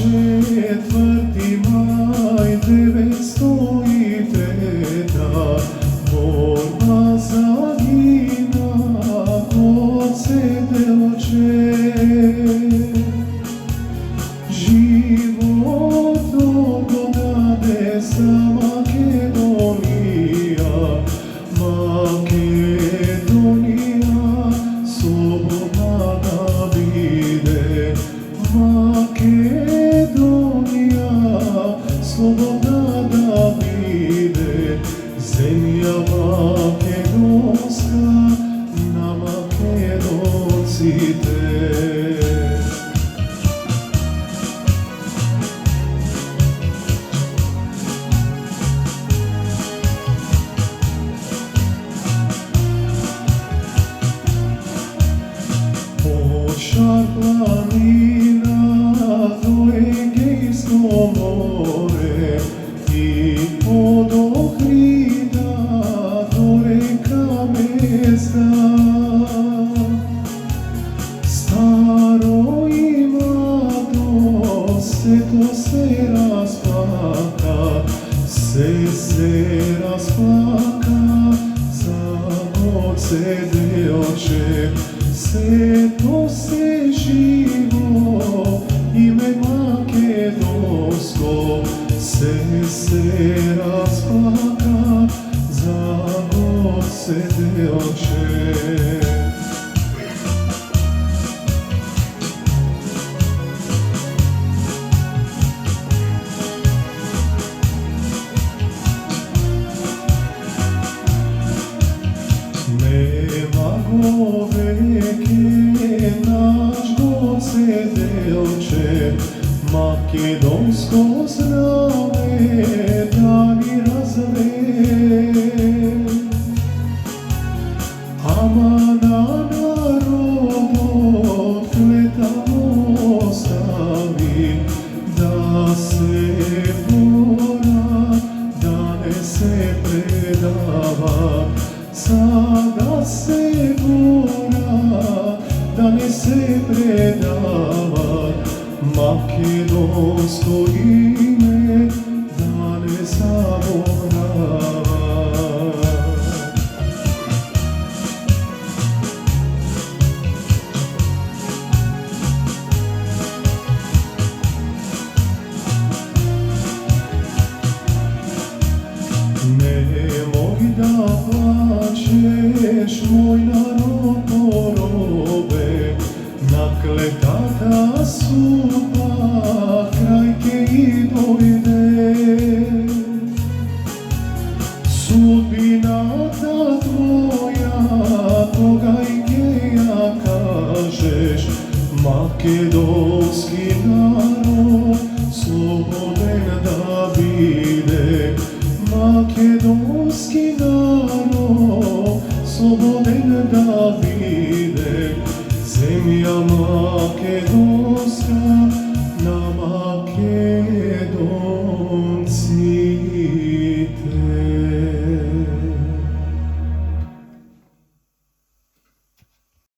4. maj 903. Borba zagina kod Sedeoče. Život odgode za Makedonija, Makedonija slobodna da bide. Makedonija slobodna da bide. Zemlja makedonska na Makedoncite. Od Šar-planina do Egejsko more i od Ohrida do reka Mezda. Staro i mlado se to se rasplaka, se rasplaka za od Sedeoče. Se to se živo ime makedonsko, se rasplaka za od Sedeoče. Nema go veke naš god Sedeoče, makedonsko zname da mi razve. Ama na narodu tletamo ostavi, da se mora, da ne se predava. Sada se mora, da ne se predava, makedonsko ime da ne zaborava. Nemoj da plačeš, moj narod porobe, nakletata sudba krajke i dojde. Sudbina ta tvoja, toga i geja kažeš, makedonski narod sloboden da bide. Makedonski narod sloboden da bide. Zemlja Makedonija